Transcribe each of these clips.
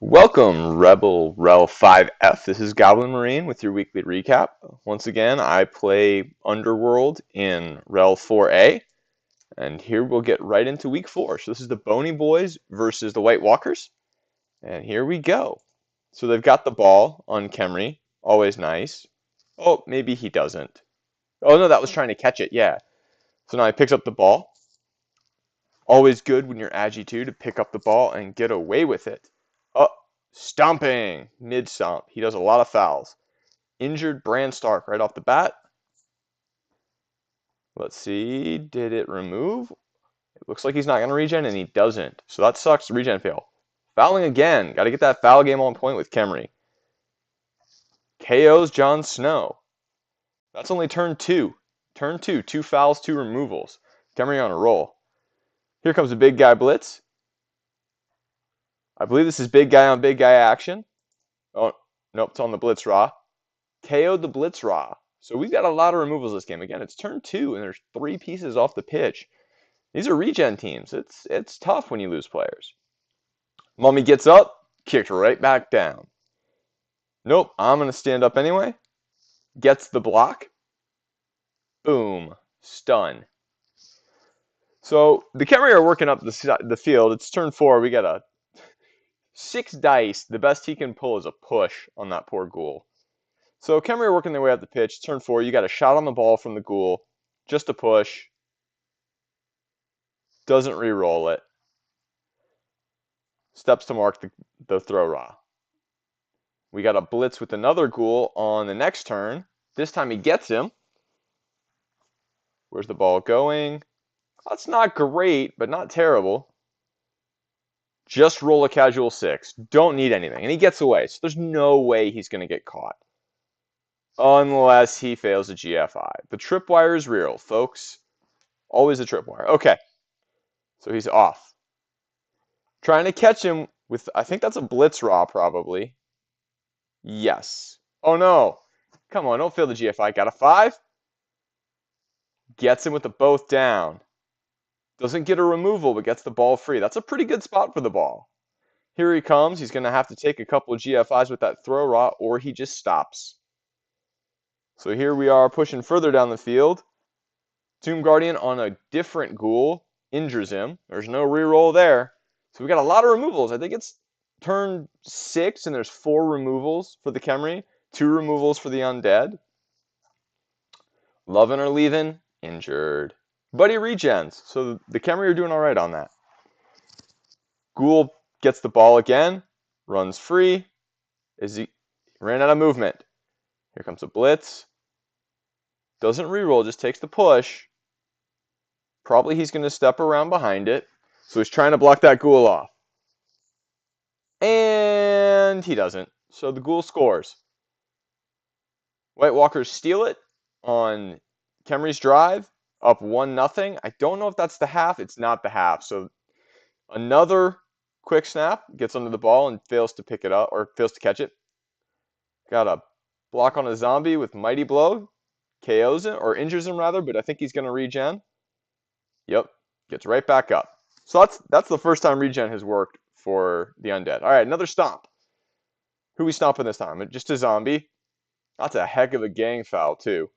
Welcome, Rebel Rel 5F. This is Goblin Marine with your weekly recap. Once again, I play Underworld in Rel 4A, and here we'll get right into week 4. So this is the Bony Boys versus the White Walkers, and here we go. So they've got the ball on Khemri, always nice. Oh, maybe he doesn't. Oh no, that was trying to catch it, yeah. So now he picks up the ball. Always good when you're Agi 2 to pick up the ball and get away with it. Oh, stomping! Mid-stomp. He does a lot of fouls. Injured Bran Stark right off the bat. Let's see. Did it remove? It looks like he's not going to regen, and he doesn't. So that sucks. Regen fail. Fouling again. Got to get that foul game on point with Khemri. KOs Jon Snow. That's only turn 2. Turn 2. 2 fouls, 2 removals. Khemri on a roll. Here comes a big guy blitz. I believe this is big guy on big guy action. Oh, nope, it's on the Blitz Raw. KO'd the Blitz Raw. So we've got a lot of removals this game. Again, it's turn 2, and there's 3 pieces off the pitch. These are regen teams. It's tough when you lose players. Mummy gets up, kicked right back down. Nope, I'm going to stand up anyway. Gets the block. Boom. Stun. So the Khemri are working up the field. It's turn 4. We got a 6 dice. The best he can pull is a push on that poor ghoul. So Khemri are working their way up the pitch. Turn 4, you got a shot on the ball from the ghoul. Just a push. Doesn't re-roll it. Steps to mark the throw raw. We got a blitz with another ghoul on the next turn. This time he gets him. Where's the ball going? That's not great, but not terrible. Just roll a casual 6. Don't need anything. And he gets away. So there's no way he's going to get caught. Unless he fails a GFI. The tripwire is real, folks. Always a tripwire. Okay. So he's off. Trying to catch him with, I think that's a Blitz Raw, probably. Yes. Oh, no. Come on, don't fail the GFI. Got a 5. Gets him with the both down. Doesn't get a removal, but gets the ball free. That's a pretty good spot for the ball. Here he comes. He's going to have to take a couple of GFIs with that throw raw, or he just stops. So here we are pushing further down the field. Tomb Guardian on a different ghoul injures him. There's no reroll there. So we got a lot of removals. I think it's turn 6, and there's 4 removals for the Khemri, 2 removals for the undead. Loving or leaving, injured. But he regens, so the Khemri are doing all right on that. Ghoul gets the ball again, runs free. He ran out of movement. Here comes a blitz. Doesn't reroll, just takes the push. Probably he's going to step around behind it. So he's trying to block that ghoul off. And he doesn't. So the ghoul scores. White Walkers steal it on Khemri's drive. Up 1-0. I don't know if that's the half. It's not the half. So another quick snap. Gets under the ball and fails to pick it up. Or fails to catch it. Got a block on a zombie with Mighty Blow. KOs him. Or injures him rather. But I think he's going to regen. Yep. Gets right back up. So that's the first time regen has worked for the undead. All right, another stomp. Who we stomping this time? Just a zombie. That's a heck of a gang foul, too.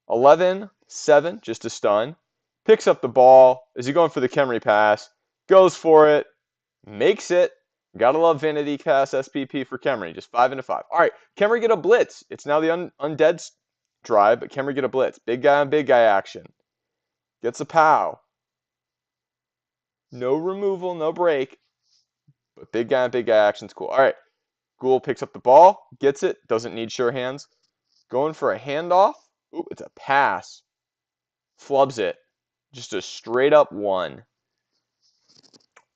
11-7, just a stun. Picks up the ball. Is he going for the Khemri pass? Goes for it. Makes it. Gotta love vanity pass SPP for Khemri. Just 5 into 5. All right, Khemri get a blitz. It's now the undead's drive, but Khemri get a blitz. Big guy on big guy action. Gets a POW. No removal, no break. But big guy on big guy action's cool. All right. Ghoul picks up the ball, gets it, doesn't need sure hands. Going for a handoff. Ooh, it's a pass. Flubs it. Just a straight up 1.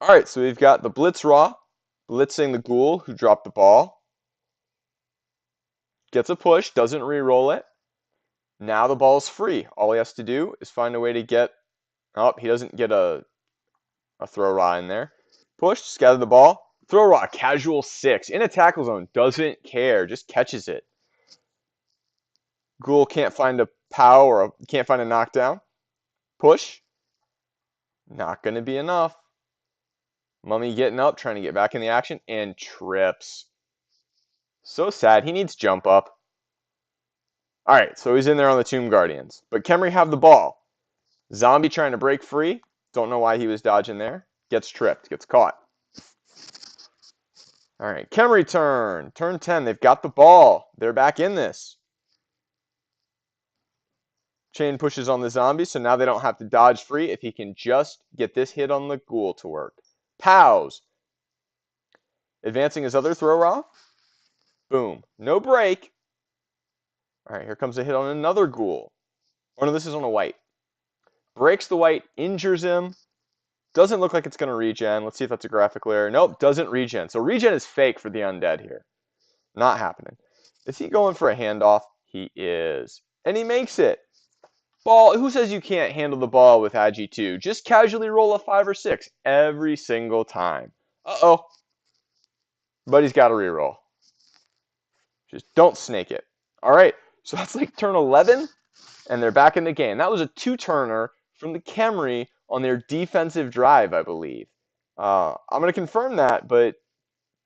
All right, so we've got the Blitz Raw blitzing the ghoul who dropped the ball. Gets a push, doesn't re-roll it. Now the ball's free. All he has to do is find a way to get... Oh, he doesn't get a throw raw in there. Push, scatter the ball. Throw raw, casual 6. In a tackle zone, doesn't care, just catches it. Ghoul can't find a POW or can't find a knockdown. Push. Not going to be enough. Mummy getting up, trying to get back in the action, and trips. So sad. He needs jump up. All right, so he's in there on the Tomb Guardians. But Khemri have the ball. Zombie trying to break free. Don't know why he was dodging there. Gets tripped, gets caught. All right, Khemri turn. Turn 10. They've got the ball. They're back in this. Chain pushes on the zombie, so now they don't have to dodge free if he can just get this hit on the ghoul to work. Pows. Advancing his other throw off. Boom. No break. All right, here comes a hit on another ghoul. Oh, no, this is on a white. Breaks the white, injures him. Doesn't look like it's going to regen. Let's see if that's a graphical error. Nope, doesn't regen. So regen is fake for the undead here. Not happening. Is he going for a handoff? He is. And he makes it. Ball. Who says you can't handle the ball with Agi 2? Just casually roll a 5 or 6 every single time. Uh-oh. But he's got to reroll. Just don't snake it. All right. So that's like turn 11, and they're back in the game. That was a 2-turner from the Khemri on their defensive drive, I believe. I'm going to confirm that, but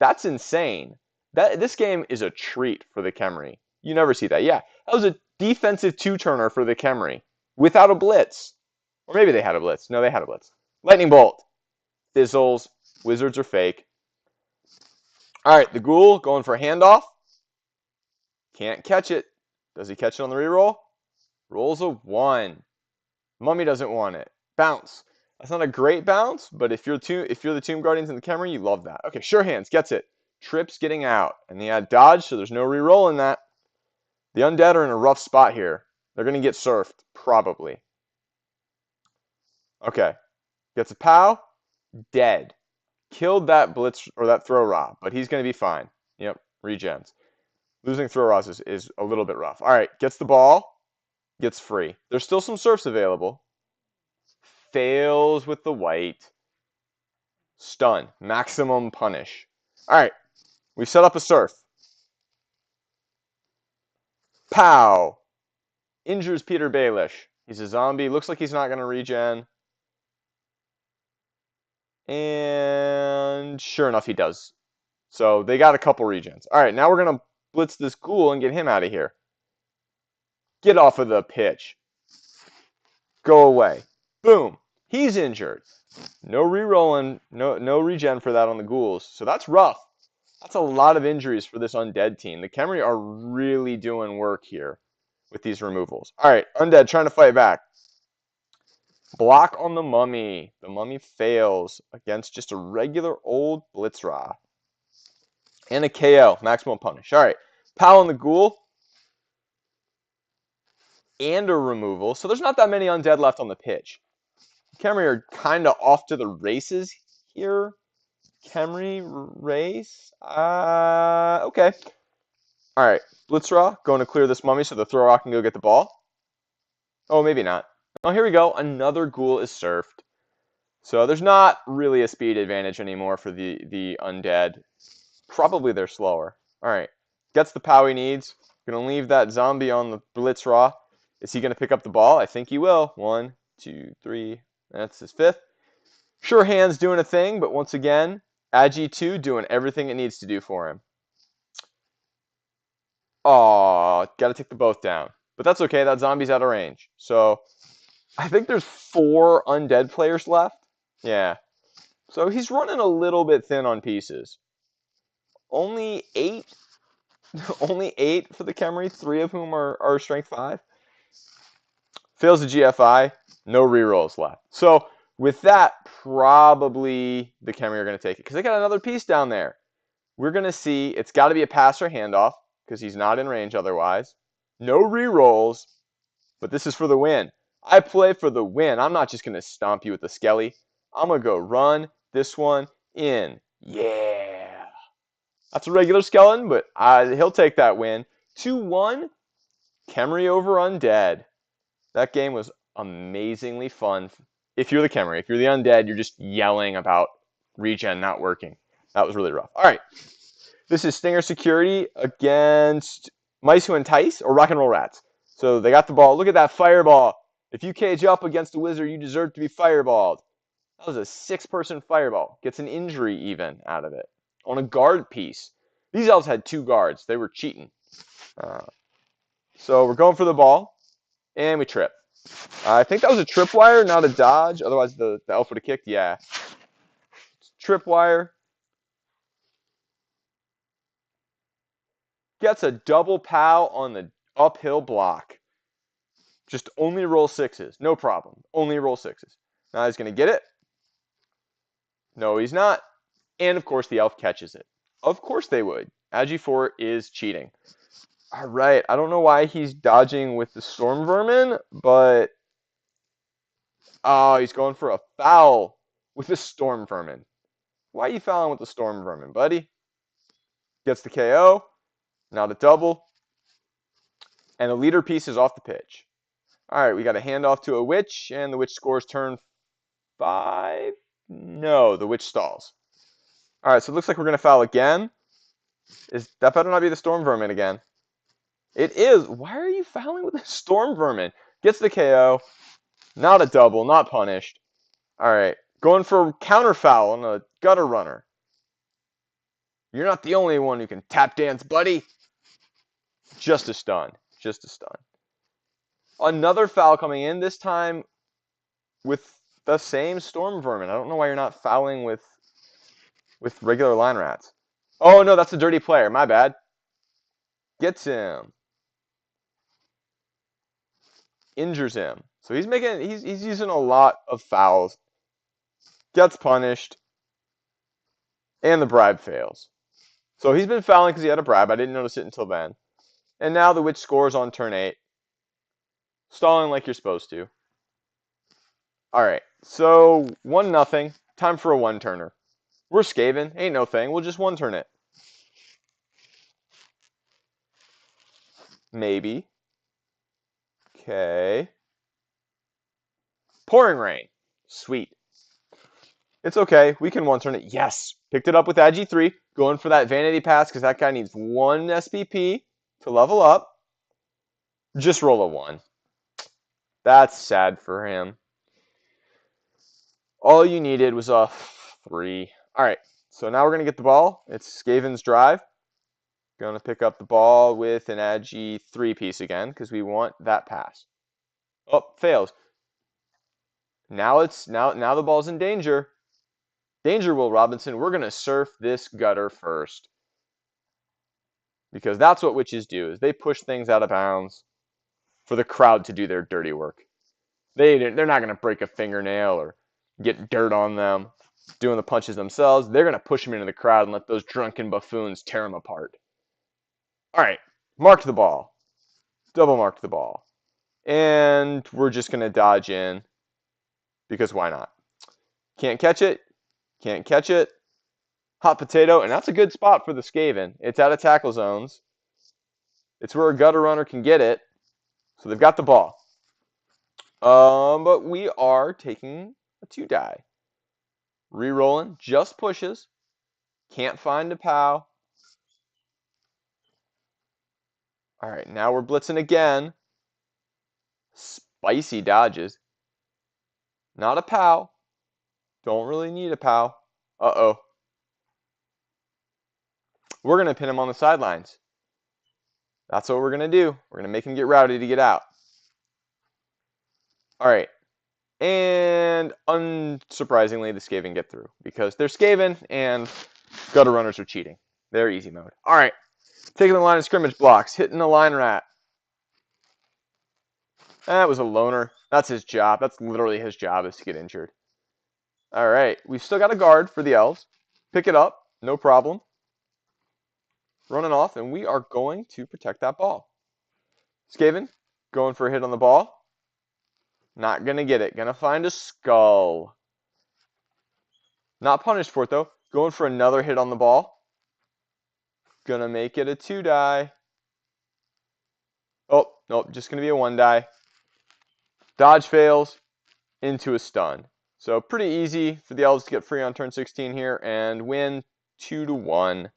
that's insane. This game is a treat for the Khemri. You never see that. Yeah, that was a defensive 2-turner for the Khemri without a blitz. Or maybe they had a blitz. No, they had a blitz. Lightning bolt. Fizzles. Wizards are fake. All right, the ghoul going for a handoff. Can't catch it. Does he catch it on the reroll? Rolls a 1. Mummy doesn't want it. Bounce. That's not a great bounce, but if you're the Tomb Guardians and the Khemri, you love that. Okay, sure hands gets it. Trips getting out, and he had dodge, so there's no reroll in that. The undead are in a rough spot here. They're gonna get surfed, probably. Okay, gets a pow, dead. Killed that blitz or that throw raw, but he's gonna be fine. Yep, regens. Losing throw raws is a little bit rough. All right, gets the ball, gets free. There's still some surfs available. Fails with the white. Stun. Maximum punish. All right. We set up a surf. Pow. Injures Peter Baelish. He's a zombie. Looks like he's not going to regen. And sure enough, he does. So they got a couple regens. All right. Now we're going to blitz this ghoul and get him out of here. Get off of the pitch. Go away. Boom. He's injured. No rerolling, no regen for that on the ghouls. So that's rough. That's a lot of injuries for this undead team. The Khemri are really doing work here with these removals. All right, undead trying to fight back. Block on the mummy. The mummy fails against just a regular old Blitzra. And a KO, maximum punish. All right, pow on the ghoul. And a removal. So there's not that many undead left on the pitch. Khemri are kind of off to the races here. Khemri race. Okay. All right. Blitzra going to clear this mummy so the thrower can go get the ball. Oh, maybe not. Oh, here we go. Another ghoul is surfed. So there's not really a speed advantage anymore for the undead. Probably they're slower. All right. Gets the pow he needs. Going to leave that zombie on the Blitzra. Is he going to pick up the ball? I think he will. 1, 2, 3. That's his 5th. Sure hand's doing a thing, but once again, Agi 2 doing everything it needs to do for him. Aw, gotta take the both down. But that's okay, that zombie's out of range. So, I think there's 4 undead players left. Yeah. So he's running a little bit thin on pieces. Only 8? Only 8 for the Khemri, 3 of whom are strength 5. Fails the GFI, no rerolls left. So, with that, probably the Khemri are going to take it. Because they got another piece down there. We're going to see, it's got to be a pass or handoff. Because he's not in range otherwise. No rerolls. But this is for the win. I play for the win. I'm not just going to stomp you with the skelly. I'm going to go run this one in. Yeah. That's a regular skeleton, but he'll take that win. 2-1. Khemri over undead. That game was amazingly fun. If you're the Khemri, if you're the undead, you're just yelling about regen not working. That was really rough. All right. This is Stinger Security against Mice Who Entice or Rock and Roll Rats. So they got the ball. Look at that fireball. If you cage up against a wizard, you deserve to be fireballed. That was a 6-person fireball. Gets an injury even out of it. On a guard piece. These elves had 2 guards. They were cheating. So we're going for the ball. And we trip. I think that was a tripwire, not a dodge. Otherwise, the elf would have kicked. Yeah. Tripwire. Gets a double pow on the uphill block. Just only roll 6s. No problem. Only roll 6s. Now he's going to get it. No, he's not. And, of course, the elf catches it. Of course they would. Agi4 is cheating. All right. I don't know why he's dodging with the Storm Vermin, but... Oh, he's going for a foul with the Storm Vermin. Why are you fouling with the Storm Vermin, buddy? Gets the KO. Not a double. And the leader piece is off the pitch. All right, we got a handoff to a witch, and the witch scores turn 5. No, the witch stalls. All right, so it looks like we're going to foul again. That better not be the Storm Vermin again. It is. Why are you fouling with the Storm Vermin? Gets the KO. Not a double, not punished. All right, going for counter foul on a gutter runner. You're not the only one who can tap dance, buddy. Just a stun. Just a stun. Another foul coming in, this time with the same Storm Vermin. I don't know why you're not fouling with regular line rats. Oh, no, that's a dirty player. My bad. Gets him. Injures him. So he's using a lot of fouls. Gets punished. And the bribe fails. So he's been fouling because he had a bribe. I didn't notice it until then. And now the witch scores on turn 8. Stalling like you're supposed to. All right. So 1-0. Time for a 1-turner. We're Skaven. Ain't no thing. We'll just 1-turn it. Maybe. Okay. Pouring Rain. Sweet. It's okay. We can 1-turn it. Yes. Picked it up with Agi3. Going for that Vanity Pass because that guy needs 1 SPP to level up. Just roll a 1. That's sad for him. All you needed was a 3. All right. So now we're going to get the ball. It's Skaven's drive. Going to pick up the ball with an Agi3 piece again because we want that pass. Oh, fails. Now the ball's in danger. Danger, Will Robinson. We're going to surf this gutter first. Because that's what witches do, is they push things out of bounds for the crowd to do their dirty work. They're not going to break a fingernail or get dirt on them doing the punches themselves. They're going to push them into the crowd and let those drunken buffoons tear them apart. All right, mark the ball. Double mark the ball. And we're just going to dodge in because why not? Can't catch it. Can't catch it. Hot potato, and that's a good spot for the Skaven. It's out of tackle zones. It's where a gutter runner can get it. So they've got the ball. But we are taking a 2-die. Rerolling, just pushes. Can't find a POW. All right, now we're blitzing again. Spicy dodges. Not a POW. Don't really need a POW. Uh-oh. We're going to pin him on the sidelines. That's what we're going to do. We're going to make him get rowdy to get out. All right. And unsurprisingly, the Skaven get through because they're Skaven and gutter runners are cheating. They're easy mode. All right. Taking the line of scrimmage blocks. Hitting the line rat. That was a loner. That's his job. That's literally his job, is to get injured. All right. We've still got a guard for the elves. Pick it up. No problem. Running off, and we are going to protect that ball. Skaven going for a hit on the ball. Not going to get it. Going to find a skull. Not punished for it, though. Going for another hit on the ball. Going to make it a 2-die. Oh, nope. Just going to be a 1-die. Dodge fails into a stun. So pretty easy for the elves to get free on turn 16 here and win 2-1.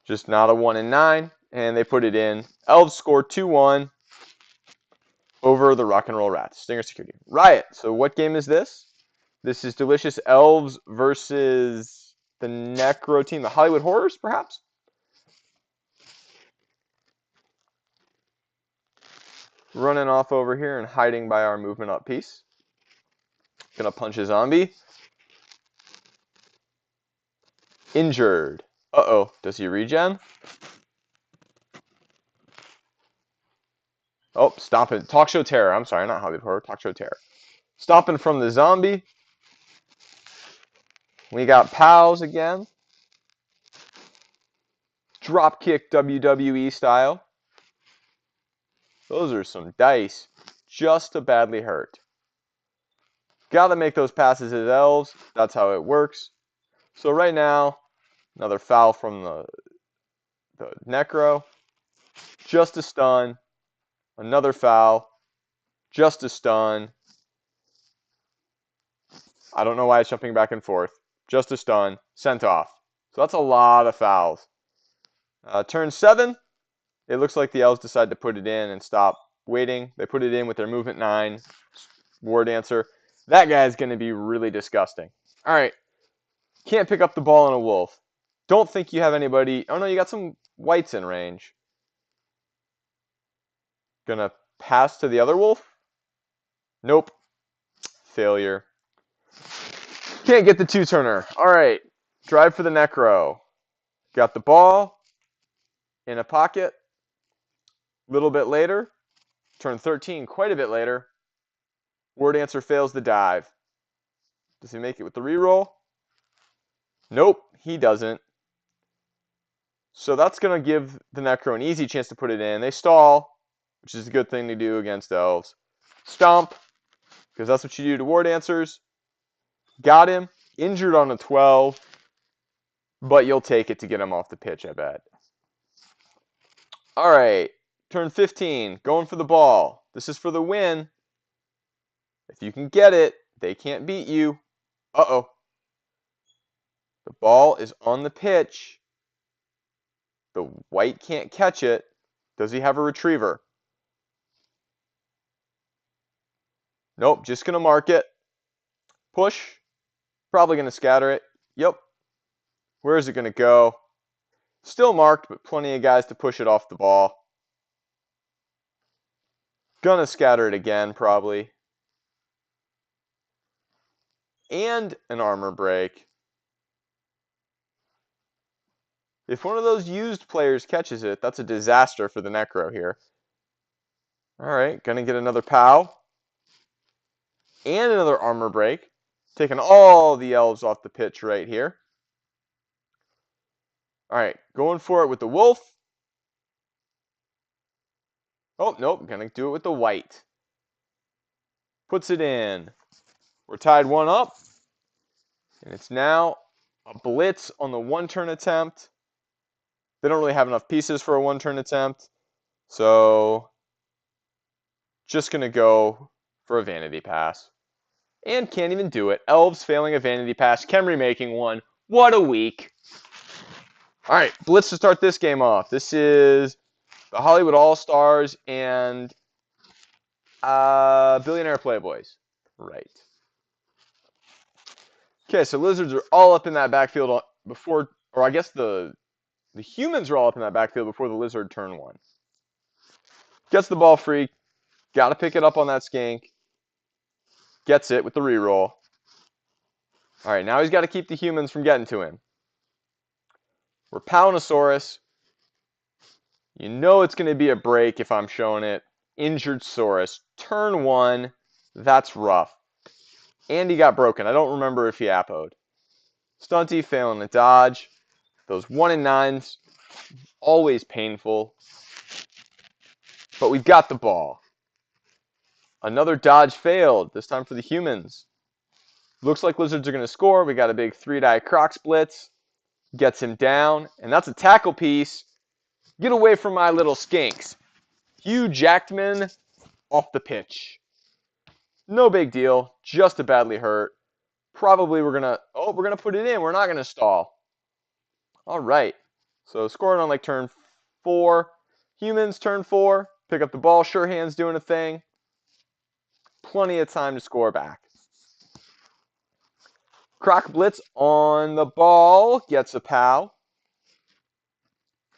Just not a 1 in 9. And they put it in. Elves score 2-1. over the Rock and Roll Rats. Stinger Security. Riot. So what game is this? This is Delicious Elves versus the Necro team, the Hollywood Horrors, perhaps? Running off over here and hiding by our movement up piece. Gonna punch a zombie. Injured. Uh-oh. Does he regen? Oh, stomping. Talk Show Terror. I'm sorry, not Hollywood Horror. Talk Show Terror. Stomping from the zombie. We got pals again. Dropkick WWE style. Those are some dice. Just to badly hurt. Got to make those passes as elves. That's how it works. So right now, another foul from the Necro. Just a stun. Another foul. Just a stun. I don't know why it's jumping back and forth. Just a stun. Sent off. So that's a lot of fouls. Turn 7. It looks like the elves decide to put it in and stop waiting. They put it in with their movement 9. War Dancer. That guy is going to be really disgusting. All right. Can't pick up the ball on a wolf. Don't think you have anybody. Oh, no, you got some whites in range. Gonna pass to the other wolf? Nope. Failure. Can't get the two-turner. All right. Drive for the Necro. Got the ball in a pocket. A little bit later. Turn 13, quite a bit later. War Dancer fails the dive. Does he make it with the reroll? Nope, he doesn't. So that's going to give the Necro an easy chance to put it in. They stall, which is a good thing to do against elves. Stomp, because that's what you do to War Dancers. Got him. Injured on a 12. But you'll take it to get him off the pitch, I bet. All right. Turn 15. Going for the ball. This is for the win. If you can get it, they can't beat you. Uh-oh. The ball is on the pitch. The white can't catch it. Does he have a retriever? Nope, just going to mark it. Push. Probably going to scatter it. Yep. Where is it going to go? Still marked, but plenty of guys to push it off the ball. Gonna scatter it again, probably. And an armor break. If one of those used players catches it, that's a disaster for the Necro here. Alright, gonna get another POW. And another armor break. Taking all the elves off the pitch right here. Alright, going for it with the wolf. Oh, nope, gonna do it with the white. Puts it in. We're tied 1 up. And it's now a blitz on the 1-turn attempt. They don't really have enough pieces for a 1-turn attempt. So, just going to go for a vanity pass. And can't even do it. Elves failing a vanity pass. Khemri making one. What a week. All right, blitz to start this game off. This is the Hollywood All-Stars and Billionaire Playboys. Right. Okay, so Lizards are all up in that backfield before, or I guess the humans are all up in that backfield before the Lizard turn 1. Gets the ball free. Got to pick it up on that skink. Gets it with the reroll. All right, now he's got to keep the humans from getting to him. We're Palinosaurus. You know it's going to be a break if I'm showing it. Injured Saurus. Turn 1. That's rough. And he got broken. I don't remember if he appoed. Stunty failing to dodge. Those 1 and 9s, always painful. But we've got the ball. Another dodge failed, this time for the humans. Looks like Lizards are going to score. We got a big 3-die croc splits. Gets him down. And that's a tackle piece. Get away from my little skinks. Hugh Jackman off the pitch. No big deal. Just a badly hurt. Probably we're going to put it in. We're not going to stall. All right. So scoring on like turn 4. Humans turn 4. Pick up the ball. Sure Hand's doing a thing. Plenty of time to score back. Croc Blitz on the ball. Gets a POW.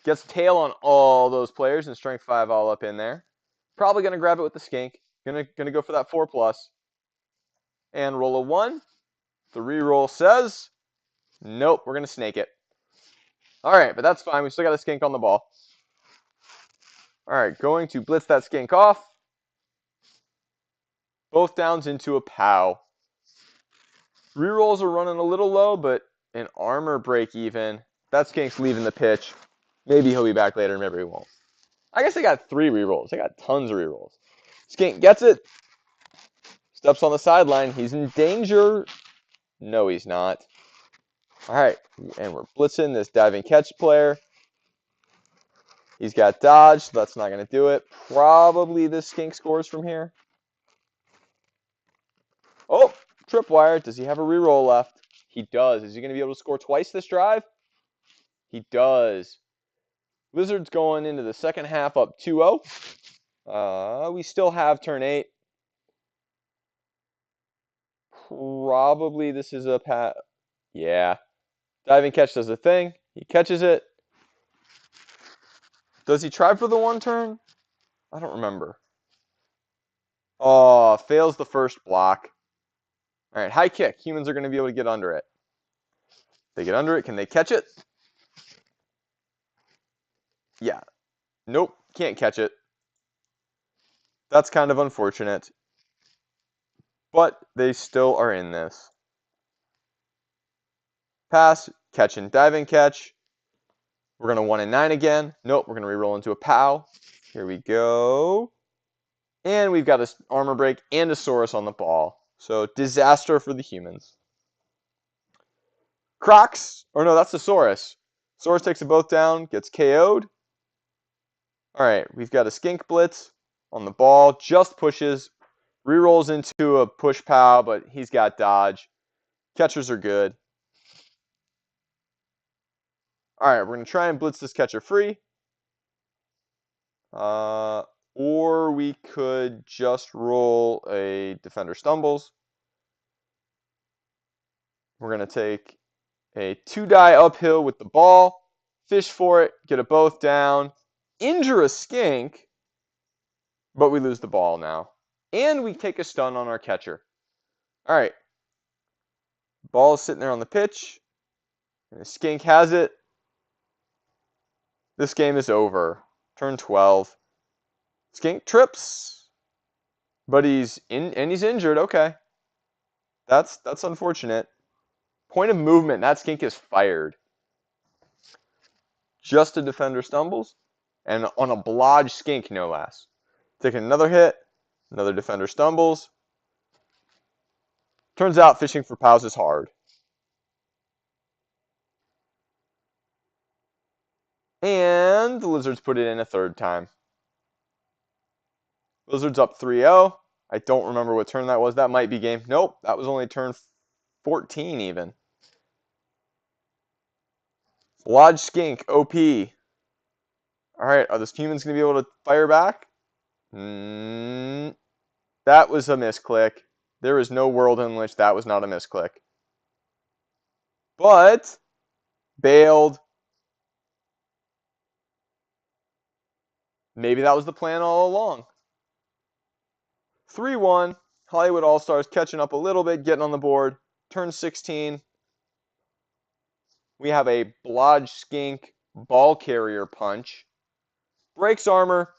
Gets tail on all those players and strength 5 all up in there. Probably going to grab it with the skink. Gonna go for that 4+. And roll a 1. The reroll says, nope, we're going to snake it. All right, but that's fine. We still got a skink on the ball. All right, going to blitz that skink off. Both downs into a POW. Rerolls are running a little low, but an armor break even. That skink's leaving the pitch. Maybe he'll be back later, maybe he won't. I guess I got 3 rerolls. I got tons of rerolls. Skink gets it. Steps on the sideline. He's in danger. No, he's not. All right, and we're blitzing this diving catch player. He's got dodge, so that's not going to do it. Probably this skink scores from here. Oh, tripwire. Does he have a reroll left? He does. Is he going to be able to score twice this drive? He does. Wizards going into the second half up 2-0. We still have turn 8. Probably this is a pat. Yeah. Diving catch does a thing. He catches it. Does he try for the 1 turn? I don't remember. Oh, fails the first block. All right, high kick. Humans are going to be able to get under it. They get under it. Can they catch it? Yeah. Nope, can't catch it. That's kind of unfortunate. But they still are in this. Pass, catch and diving catch. We're going to 1 and 9 again. Nope, we're going to re-roll into a POW. Here we go. And we've got an armor break and a Saurus on the ball. So disaster for the humans. Crocs, or no, that's the Saurus. Saurus takes them both down, gets KO'd. All right, we've got a skink blitz on the ball, just pushes, re-rolls into a push POW, but he's got dodge. Catchers are good. All right, we're going to try and blitz this catcher free. Or we could just roll a defender stumbles. We're going to take a 2-die uphill with the ball, fish for it, get it both down, injure a skink, but we lose the ball now. And we take a stun on our catcher. All right. Ball is sitting there on the pitch. And the skink has it. This game is over. Turn 12. Skink trips. But he's injured. Okay. That's unfortunate. Point of movement. That skink is fired. Just a defender stumbles. And on a blodge skink, no less. Take another hit. Another defender stumbles. Turns out fishing for POWs is hard. And the Lizards put it in a third time. Lizards up 3-0. I don't remember what turn that was. That might be game. Nope, that was only turn 14 even. Lodge Skink, OP. All right, are the humans going to be able to fire back? That was a misclick. There is no world in which that was not a misclick. But, bailed. Maybe that was the plan all along. 3-1. Hollywood All-Stars catching up a little bit, getting on the board. Turn 16. We have a Blodge Skink ball carrier punch. Breaks armor.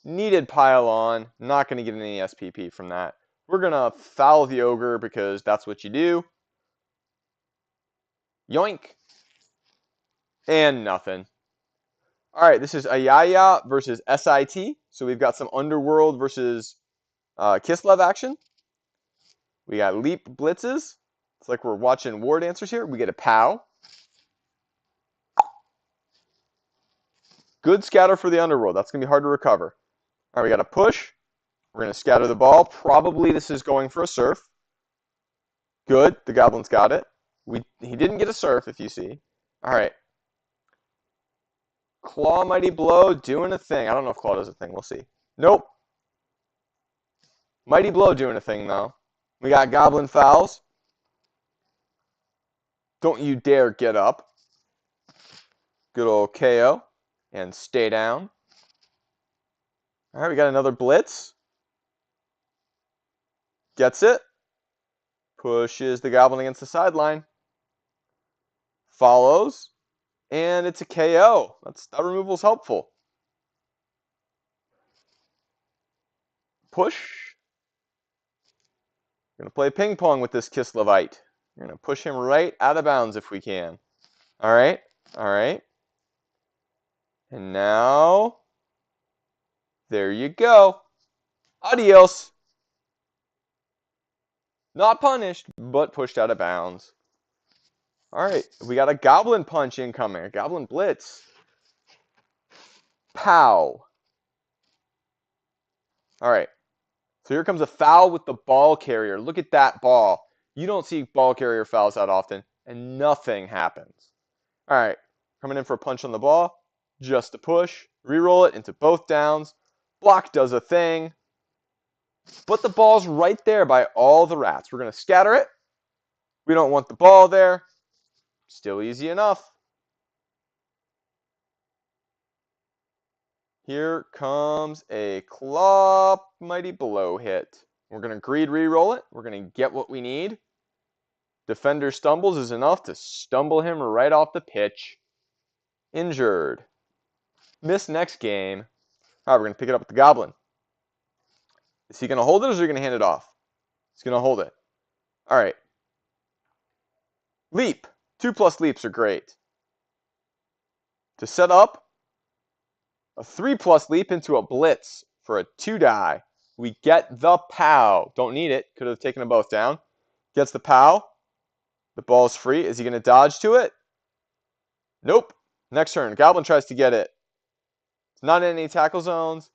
Needed pile on. Not going to get any SPP from that. We're going to foul the ogre because that's what you do. Yoink. And nothing. All right, this is Ayaya versus SIT. So we've got some Underworld versus Kislev action. We got Leap Blitzes. It's like we're watching War Dancers here. We get a POW. Good scatter for the Underworld. That's going to be hard to recover. All right, we got a push. We're going to scatter the ball. Probably this is going for a surf. Good. The Goblins got it. He didn't get a surf, if you see. All right. Claw Mighty Blow doing a thing. I don't know if Claw does a thing. We'll see. Nope. Mighty Blow doing a thing, though. We got Goblin Fouls. Don't you dare get up. Good old KO. And stay down. All right, we got another Blitz. Gets it. Pushes the Goblin against the sideline. Follows. And it's a KO. That removal's helpful. Push. We're going to play ping pong with this Kislevite. We're going to push him right out of bounds if we can. All right. All right. And now, there you go. Adios. Not punished, but pushed out of bounds. All right. We got a Goblin Punch incoming. A Goblin Blitz. Pow. All right. So here comes a foul with the ball carrier. Look at that ball. You don't see ball carrier fouls that often, and nothing happens. All right. Coming in for a punch on the ball. Just a push. Reroll it into both downs. Block does a thing. But the ball's right there by all the rats. We're going to scatter it. We don't want the ball there. Still easy enough. Here comes a Claw Mighty Blow hit. We're going to greed reroll it. We're going to get what we need. Defender stumbles is enough to stumble him right off the pitch. Injured. Miss next game. All right, we're going to pick it up with the Goblin. Is he going to hold it or is he going to hand it off? He's going to hold it. All right. Leap. 2+ leaps are great. To set up a 3+ leap into a Blitz for a 2-die. We get the POW. Don't need it. Could have taken them both down. Gets the POW. The ball's free. Is he going to dodge to it? Nope. Next turn. Goblin tries to get it. It's not in any tackle zones.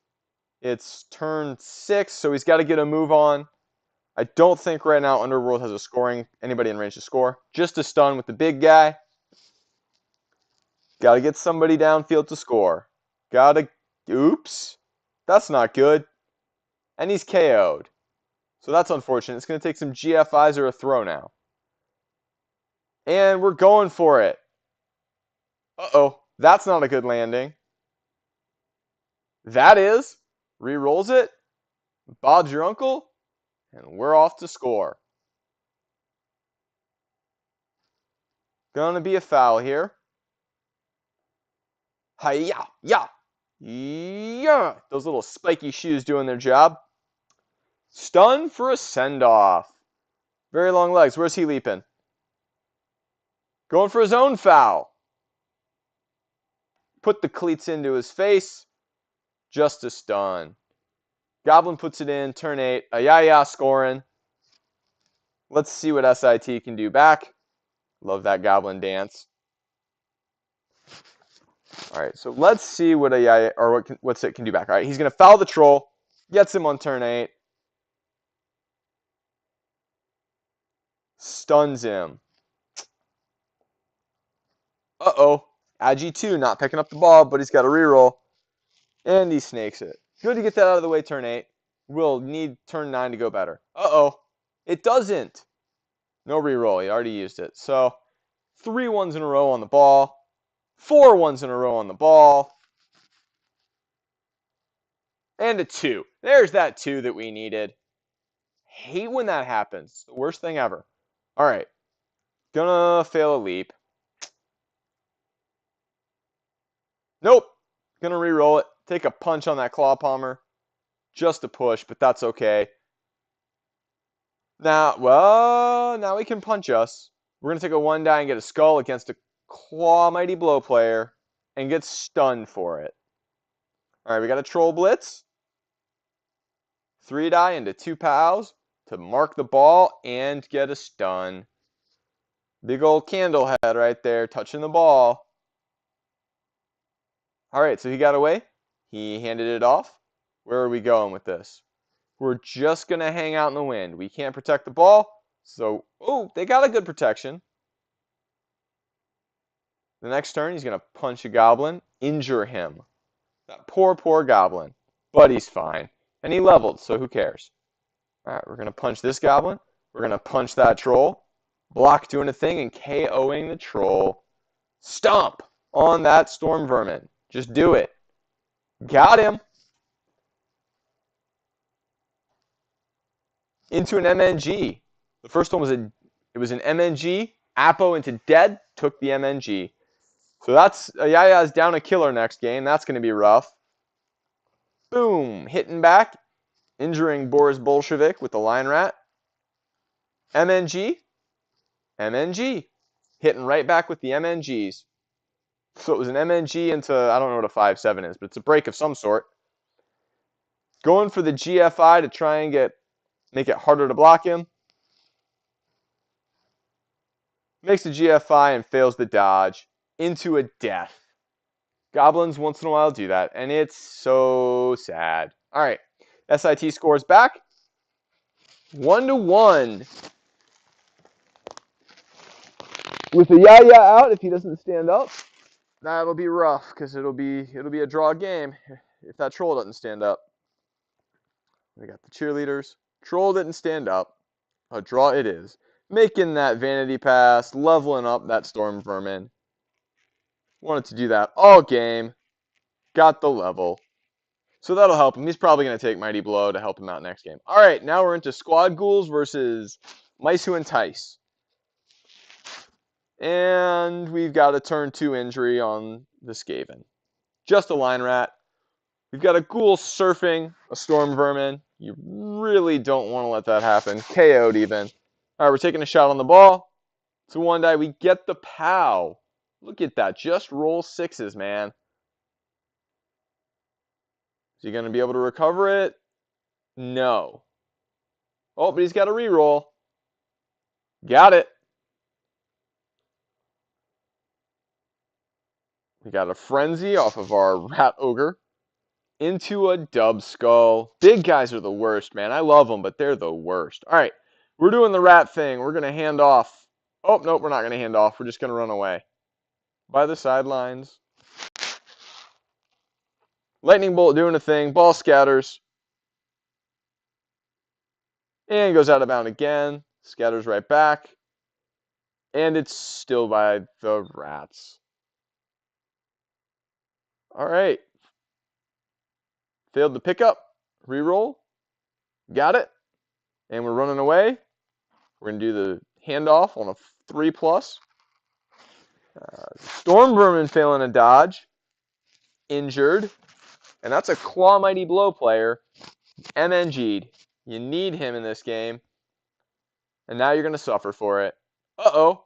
It's turn 6, so he's got to get a move on. I don't think right now Underworld has anybody in range to score. Just a stun with the big guy. Got to get somebody downfield to score. Oops. That's not good. And he's KO'd. So that's unfortunate. It's going to take some GFIs or a throw now. And we're going for it. Uh-oh. That's not a good landing. That is. Rerolls it. Bob's your uncle. And we're off to score. Gonna be a foul here. Hi-ya, ya, yeah. Those little spiky shoes doing their job. Stun for a send-off. Very long legs. Where's he leaping? Going for his own foul. Put the cleats into his face. Just a stun. Goblin puts it in. Turn 8. Ayaya scoring. Let's see what SIT can do back. Love that Goblin dance. All right, so let's see what what's it can do back. All right, he's going to foul the troll. Gets him on turn 8. Stuns him. Uh-oh. Agi 2 not picking up the ball, but he's got a reroll. And he snakes it. Good to get that out of the way turn 8. We'll need turn 9 to go better. Uh-oh. It doesn't. No reroll. He already used it. So 3 ones in a row on the ball. 4 ones in a row on the ball. And a 2. There's that 2 that we needed. Hate when that happens. It's the worst thing ever. All right. Gonna fail a leap. Nope. Gonna re-roll it. Take a punch on that Claw Palmer. Just a push, but that's okay. Now he can punch us. We're gonna take a 1-die and get a skull against a Claw Mighty Blow player and get stunned for it. All right, we got a Troll Blitz. 3-die into 2 POWs to mark the ball and get a stun. Big old candle head right there, touching the ball. All right, so he got away. He handed it off. Where are we going with this? We're just going to hang out in the wind. We can't protect the ball. So, they got a good protection. The next turn, he's going to punch a Goblin, injure him. That poor Goblin. But he's fine. And he leveled, so who cares? All right, we're going to punch this goblin. We're going to punch that troll. Block doing a thing and KOing the troll. Stomp on that storm vermin. Just do it. Got him. Into an MNG. The first one was an MNG. Apo into dead. Took the MNG. So that's Yaya's down a killer next game. That's going to be rough. Boom. Hitting back. Injuring Boris Bolshevik with the line rat. MNG. MNG. Hitting right back with the MNGs. So it was an MNG into, I don't know what a 5-7 is, but it's a break of some sort. Going for the GFI to try and make it harder to block him. Makes the GFI and fails the dodge into a death. Goblins once in a while do that, and it's so sad. All right, SIT scores back. 1-1. With the Yaya out, if he doesn't stand up, that'll be rough because it'll be a draw game if that troll doesn't stand up. We got the cheerleaders. Troll didn't stand up. A draw it is. Making that vanity pass, leveling up that storm vermin. Wanted to do that all game. Got the level. So that'll help him. He's probably going to take Mighty Blow to help him out next game. All right, now we're into Squad Ghouls versus Mice Who Entice. And we've got a turn 2 injury on the Skaven. Just a line rat. We've got a Ghoul surfing a storm vermin. You really don't want to let that happen. KO'd even. All right, we're taking a shot on the ball. It's a 1 die. We get the POW. Look at that. Just roll 6s, man. Is he going to be able to recover it? No. Oh, but he's got a reroll. Got it. We got a Frenzy off of our Rat Ogre. Into a Dub Skull. Big guys are the worst, man. I love them, but they're the worst. All right, we're doing the rat thing. We're going to hand off. Oh, nope, we're not going to hand off. We're just going to run away. By the sidelines. Lightning Bolt doing a thing. Ball scatters. And goes out of bounds again. Scatters right back. And it's still by the rats. All right. Failed the pickup. Reroll. Got it. And we're running away. We're going to do the handoff on a 3+. Storm Vermin failing a dodge. Injured. And that's a Claw Mighty Blow player. MNG'd. You need him in this game. And now you're going to suffer for it. Uh-oh.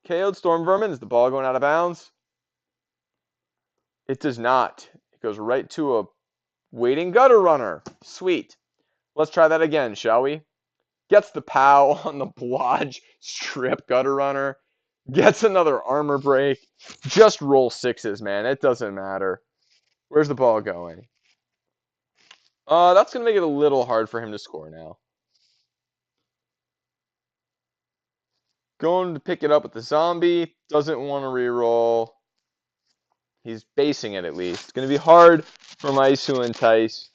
KO'd Storm Vermin. Is the ball going out of bounds? It does not. It goes right to a waiting gutter runner. Sweet. Let's try that again, shall we? Gets the POW on the Blodge Strip gutter runner. Gets another armor break. Just roll 6s, man. It doesn't matter. Where's the ball going? That's going to make it a little hard for him to score now. Going to pick it up with the zombie. Doesn't want to reroll. He's basing it at least. It's going to be hard for Mice Who Entice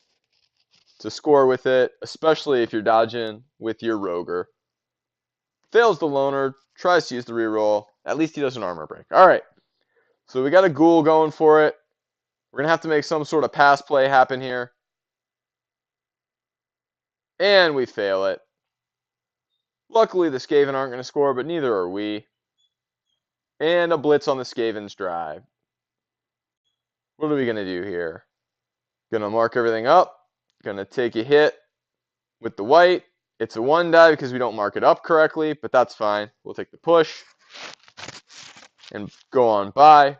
to score with it, especially if you're dodging with your Roger. Fails the loner. Tries to use the reroll. At least he does an armor break. All right. So we got a Ghoul going for it. We're going to have to make some sort of pass play happen here. And we fail it. Luckily, the Skaven aren't going to score, but neither are we. And a blitz on the Skaven's drive. What are we going to do here? Going to mark everything up. Going to take a hit with the white. It's a 1 die because we don't mark it up correctly, but that's fine. We'll take the push and go on by.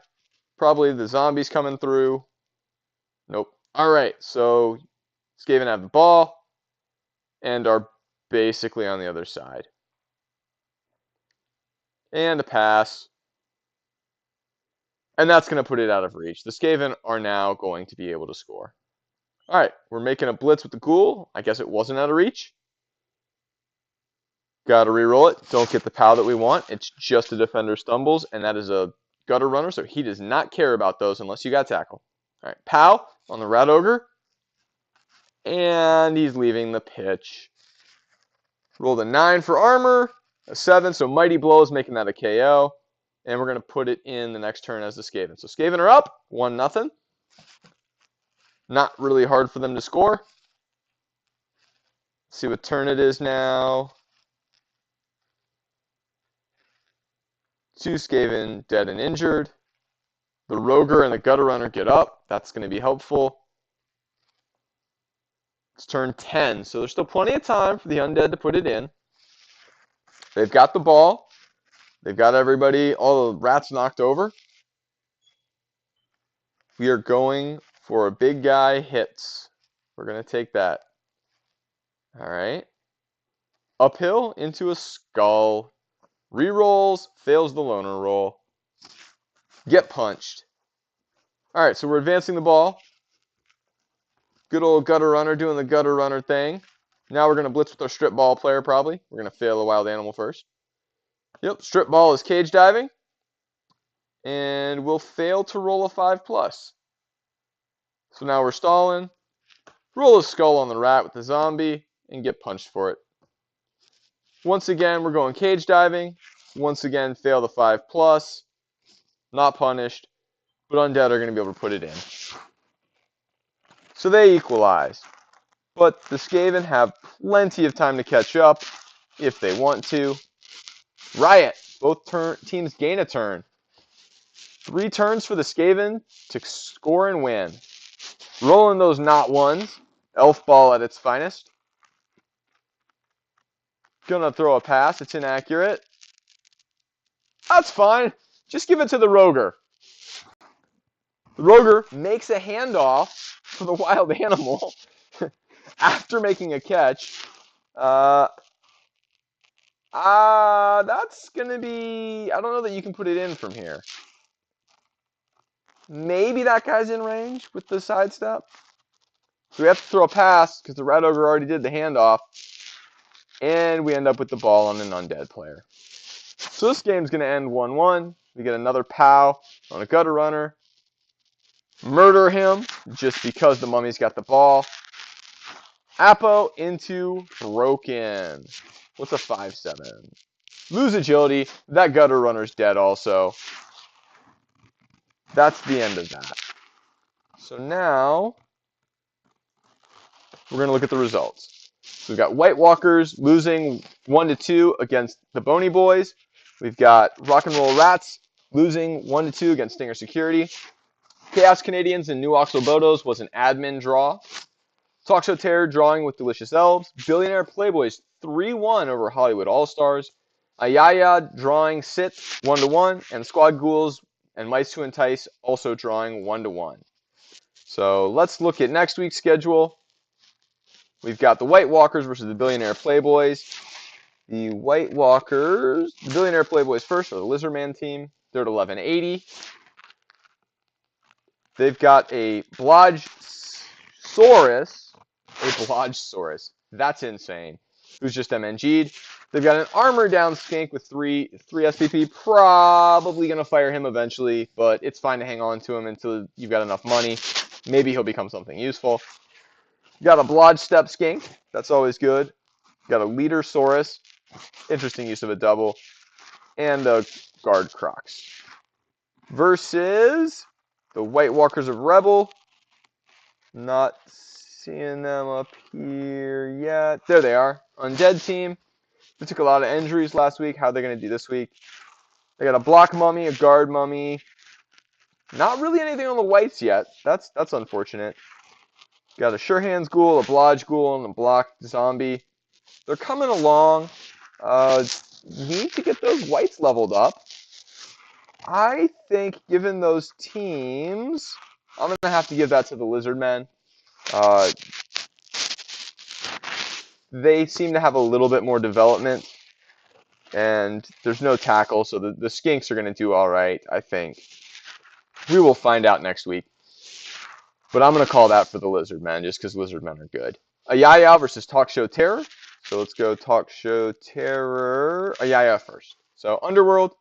Probably the zombies coming through. Nope. All right, so Skaven have the ball and are basically on the other side. And a pass. And that's going to put it out of reach. The Skaven are now going to be able to score. All right, we're making a blitz with the Ghoul. I guess it wasn't out of reach. Got to reroll it. Don't get the POW that we want. It's just a defender stumbles, and that is a gutter runner, so he does not care about those unless you got tackle. All right, POW on the Rat Ogre. And he's leaving the pitch. Roll the 9 for armor, a 7, so Mighty Blow is making that a KO. And we're going to put it in the next turn as the Skaven. So Skaven are up, 1-0. Not really hard for them to score. See what turn it is now. 2 Skaven dead and injured. The Roger and the Gutter Runner get up. That's going to be helpful. It's turn 10, so there's still plenty of time for the Undead to put it in. They've got the ball. They've got everybody, all the rats knocked over. We are going for a big guy hits. We're going to take that. All right. Uphill into a skull. Rerolls, fails the loner roll. Get punched. All right, so we're advancing the ball. Good old Gutter Runner doing the Gutter Runner thing. Now we're going to blitz with our strip ball player probably. We're going to fail a wild animal first. Yep, strip ball is cage diving. And we'll fail to roll a 5+. So now we're stalling. Roll a skull on the rat with the zombie and get punched for it. Once again, we're going cage diving. Once again, fail the 5+. Not punished, but Undead are going to be able to put it in. So they equalize. But the Skaven have plenty of time to catch up if they want to. Riot. Both teams gain a turn. 3 turns for the Skaven to score and win. Rolling those not ones. Elf ball at its finest. Gonna throw a pass. It's inaccurate. That's fine. Just give it to the Roger. The Roger makes a handoff for the wild animal after making a catch. That's going to be... I don't know that you can put it in from here. Maybe that guy's in range with the sidestep. So we have to throw a pass because the Red Ogre already did the handoff. And we end up with the ball on an Undead player. So this game's going to end 1-1. We get another POW on a Gutter Runner. Murder him just because the Mummy's got the ball. Apo into Broken. What's a 5/7? Lose agility. That Gutter Runner's dead also. That's the end of that. So now we're going to look at the results. So we've got White Walkers losing 1-2 against the Bony Boys. We've got Rock and Roll Rats losing 1-2 against Stinger Security. Chaos Canadians and New Oxobodos was an admin draw. Talk Show Terror drawing with Delicious Elves. Billionaire Playboys 3-1 over Hollywood All-Stars. Ayaya drawing Sit 1-1. And Squad Ghouls and Mice to Entice also drawing 1-1. So let's look at next week's schedule. We've got the White Walkers versus the Billionaire Playboys. The White Walkers, the Billionaire Playboys first, or the Lizardman team. They're at 1180. They've got a Blodgesaurus. That's insane. Who's just MNG'd. They've got an armor down skink with 3 SPP. Probably going to fire him eventually, but it's fine to hang on to him until you've got enough money. Maybe he'll become something useful. Got a Blodge Step skink. That's always good. Got a Leadersaurus. Interesting use of a double. And a Guard Crocs. Versus the White Walkers of ReBBL. Not seeing them up here yet. There they are. Undead team. They took a lot of injuries last week. How are they going to do this week? They got a Block Mummy, a Guard Mummy. Not really anything on the Whites yet. That's unfortunate. Got a Sure Hands Ghoul, a Blodge Ghoul, and a Block Zombie. They're coming along. Need to get those Whites leveled up. I think, given those teams, I'm going to have to give that to the Lizardmen. They seem to have a little bit more development, and there's no tackle, so the Skinks are going to do all right, I think. We will find out next week. But I'm going to call that for the Lizardmen, just because Lizardmen are good. Ayaya versus Talk Show Terror. So let's go Talk Show Terror. Ayaya first. So Underworld,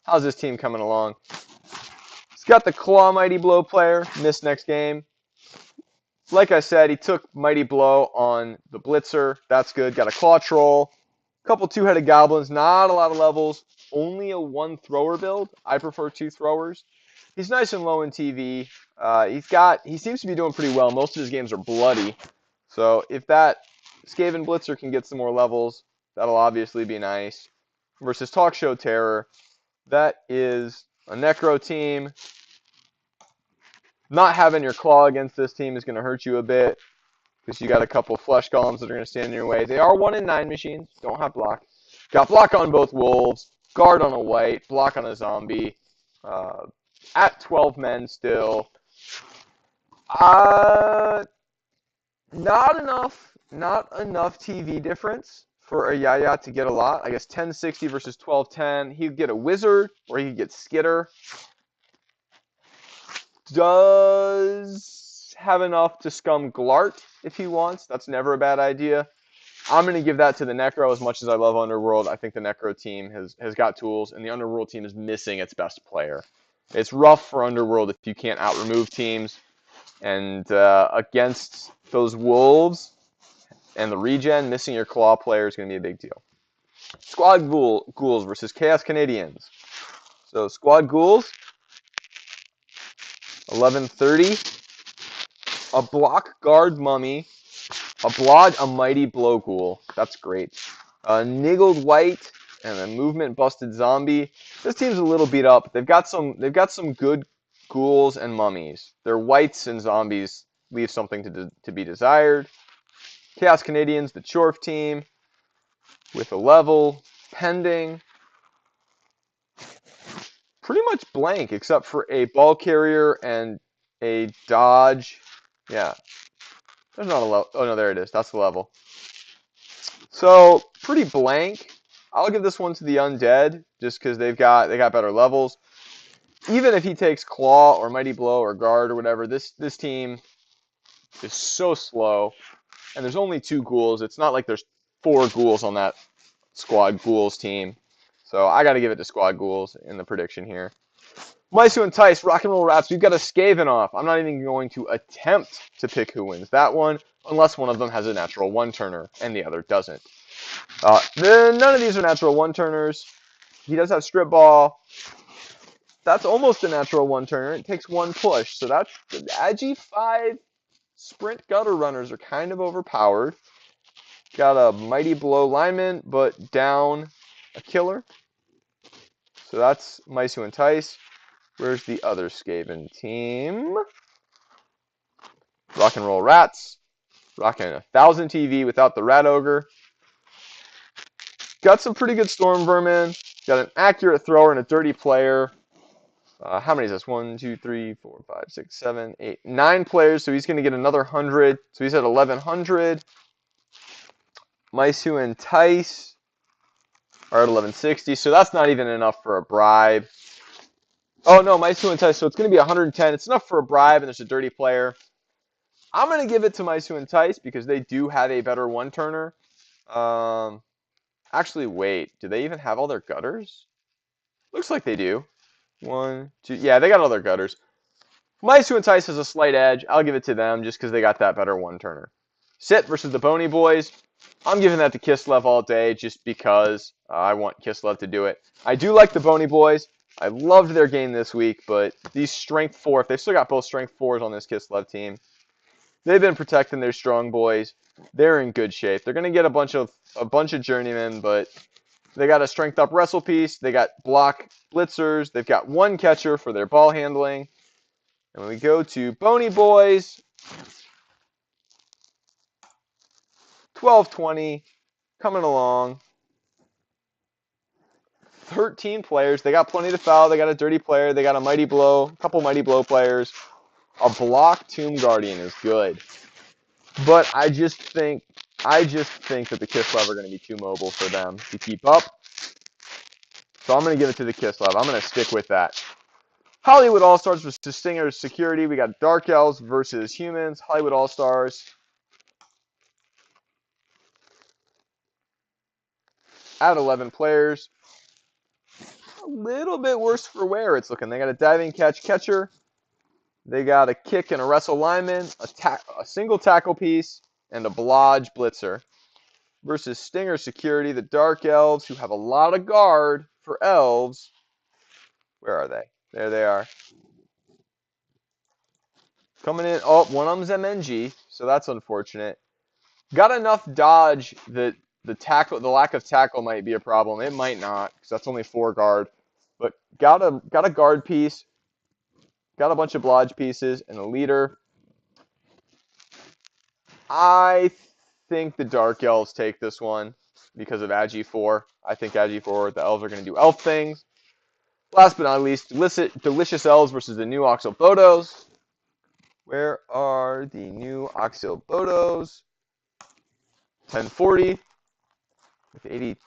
how's this team coming along? He's got the Claw Mighty Blow player. Missed next game. Like I said, he took Mighty Blow on the Blitzer. That's good. Got a Claw Troll. Couple two-headed goblins, not a lot of levels, only a one thrower build. I prefer two throwers. He's nice and low in TV. He seems to be doing pretty well. Most of his games are bloody. So if that Skaven Blitzer can get some more levels, that'll obviously be nice. Versus Talk Show Terror, that is a Necro team. Not having your claw against this team is going to hurt you a bit because you got a couple flesh golems that are going to stand in your way. They are 1 in 9 machines. Don't have block. Got block on both wolves, guard on a white, block on a zombie. At 12 men still. Not enough TV difference for a Yaya to get a lot. I guess 1060 versus 1210. He could get a wizard or he could get Skitter. Does have enough to scum Glart if he wants. That's never a bad idea. I'm going to give that to the Necro as much as I love Underworld. I think the Necro team has got tools, and the Underworld team is missing its best player. It's rough for Underworld if you can't out-remove teams, and against those Wolves and the regen, missing your Claw player is going to be a big deal. Squad Ghouls versus Chaos Canadians. So Squad Ghouls, 1130. A block guard mummy. A mighty blow ghoul. That's great. A niggled white and a movement busted zombie. This team's a little beat up. They've got some good ghouls and mummies. Their whites and zombies leave something to be desired. Chaos Canadians, the Chorf team, with a level pending. Pretty much blank except for a ball carrier and a dodge. Yeah. There's not a level. Oh, no, there it is. That's the level. So, pretty blank. I'll give this one to the Undead, just because they got better levels. Even if he takes Claw or Mighty Blow or Guard or whatever, this team is so slow. And there's only 2 ghouls. It's not like there's 4 ghouls on that Squad Ghouls team. So, I got to give it to Squad Ghouls in the prediction here. Mice Who Entice, Rock and Roll Rats, we've got a Skaven off. I'm not even going to attempt to pick who wins that one, unless one of them has a natural one-turner and the other doesn't. None of these are natural one-turners. He does have Strip Ball. That's almost a natural one-turner. It takes 1 push, so that's the Agi 5 Sprint Gutter Runners are kind of overpowered. Got a Mighty Blow lineman, but down a killer. So that's Mice Who Entice. Where's the other Skaven team? Rock and Roll Rats. Rocking 1,000 TV without the Rat Ogre. Got some pretty good Storm Vermin. Got an accurate thrower and a dirty player. How many is this? 1, 2, 3, 4, 5, 6, 7, 8, 9 players. So he's going to get another 100. So he's at 1,100. Mice Who Entice are at 1,160. So that's not even enough for a bribe. Oh, no, Mice Who Entice. So it's going to be 110. It's enough for a bribe, and there's a dirty player. I'm going to give it to Mice Who Entice because they do have a better one-turner. Actually, wait. Do they even have all their gutters? Looks like they do. 1, 2. Yeah, they got all their gutters. Mice Who Entice has a slight edge. I'll give it to them just because they got that better one-turner. Sit versus the Bony Boys. I'm giving that to Kislev all day just because I want Kislev to do it. I do like the Bony Boys. I loved their game this week, but these Strength 4, if they've still got both Strength 4s on this Kislev team, they've been protecting their strong boys. They're in good shape. They're going to get a bunch of journeymen, but they got a strength up wrestle piece. They got block blitzers. They've got 1 catcher for their ball handling. And when we go to Bony Boys, 12-20, coming along. 13 players. They got plenty to foul. They got a dirty player. They got a Mighty Blow, a couple Mighty Blow players. A block Tomb Guardian is good. But I just think that the Kislev are going to be too mobile for them to keep up. So I'm going to give it to the Kislev. I'm going to stick with that. Hollywood All-Stars versus Stinger Security. We got Dark Elves versus Humans. Hollywood All-Stars at 11 players. A little bit worse for wear it's looking. They got a diving catcher. They got a kick and a wrestle lineman, a single tackle piece, and a blodge blitzer. versus Stinger Security, the Dark Elves, who have a lot of guard for elves. Where are they? There they are. Coming in. Oh, one of them's MNG, so that's unfortunate. Got enough dodge that the lack of tackle might be a problem. It might not, because that's only 4 guard. But got a guard piece, got a bunch of blodge pieces, and a leader. I think the Dark Elves take this one because of Agi 4. I think Agi 4, the elves are going to do elf things. Last but not least, Delicious Elves versus the new Oxobotos. Where are the new Oxobotos? 1040 with 80.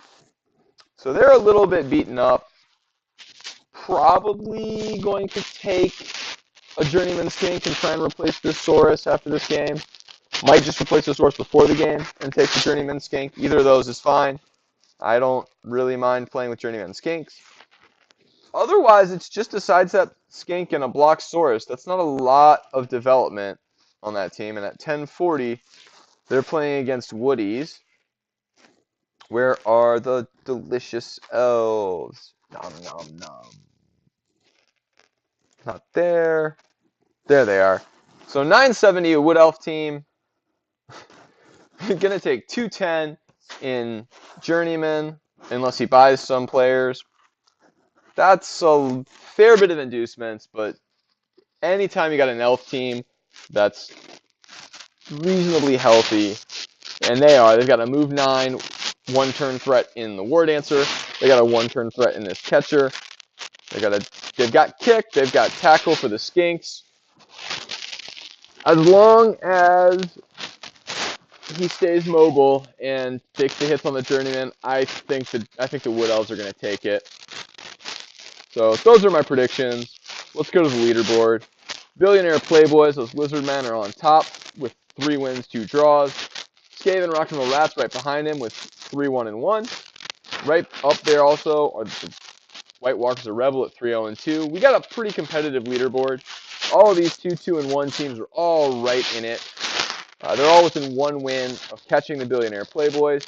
So they're a little bit beaten up. Probably going to take a Journeyman Skink and try and replace this Saurus after this game. Might just replace the Saurus before the game and take the Journeyman Skink. Either of those is fine. I don't really mind playing with Journeyman Skinks. Otherwise, it's just a sidestep Skink and a block Saurus. That's not a lot of development on that team. And at 1040, they're playing against Woodies. Where are the Delicious Elves? Nom nom nom. Not there. There they are. So 970, a Wood Elf team. Going to take 210 in Journeyman, unless he buys some players. That's a fair bit of inducements, but anytime you got an elf team that's reasonably healthy, and they've got a move 9, 1-turn threat in the War Dancer. They got a 1-turn threat in this catcher. They've got kick. They've got tackle for the Skinks. As long as he stays mobile and takes the hits on the Journeyman, I think the Wood Elves are going to take it. So those are my predictions. Let's go to the leaderboard. Billionaire Playboys, those Lizard Men, are on top with 3 wins, 2 draws. Skaven Rock and Roll Rats right behind him with 3-1-1. Right up there also are the White Walkers of ReBBL at 3-0-2. We got a pretty competitive leaderboard. All of these 2-2-1 teams are all right in it. They're all within 1 win of catching the Billionaire Playboys.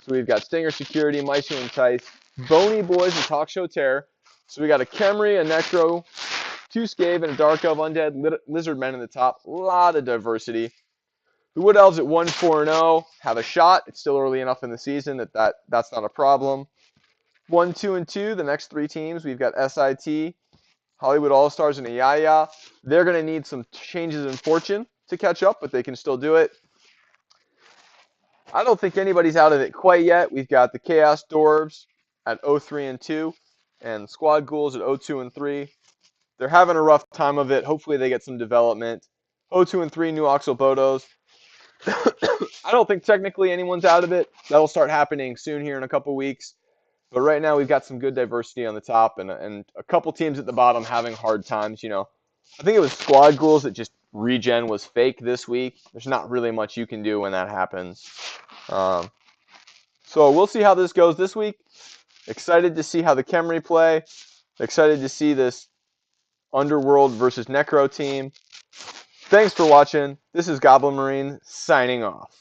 So we've got Stinger Security, Mice Who Entice, Bony Boys, and Talk Show Terror. So we got a Khemri, a Necro, 2 Skaven, and a Dark Elf Undead, Lizard Men in the top. A lot of diversity. The Wood Elves at 1-4-0 have a shot. It's still early enough in the season that's not a problem. 1-2-2, the next 3 teams, we've got SIT, Hollywood All-Stars, and Ayaya. They're going to need some changes in fortune to catch up, but they can still do it. I don't think anybody's out of it quite yet. We've got the Chaos Dwarves at 0-3-2 and Squad Ghouls at 0-2-3. They're having a rough time of it. Hopefully they get some development. 0-2-3 new Oxobotos. I don't think technically anyone's out of it. That'll start happening soon here in a couple weeks. But right now we've got some good diversity on the top and a couple teams at the bottom having hard times. I think it was Squad Ghouls that just regen was fake this week. There's not really much you can do when that happens. So we'll see how this goes this week. Excited to see how the Khemri play. Excited to see this Underworld versus Necro team. Thanks for watching. This is Goblin Marine signing off.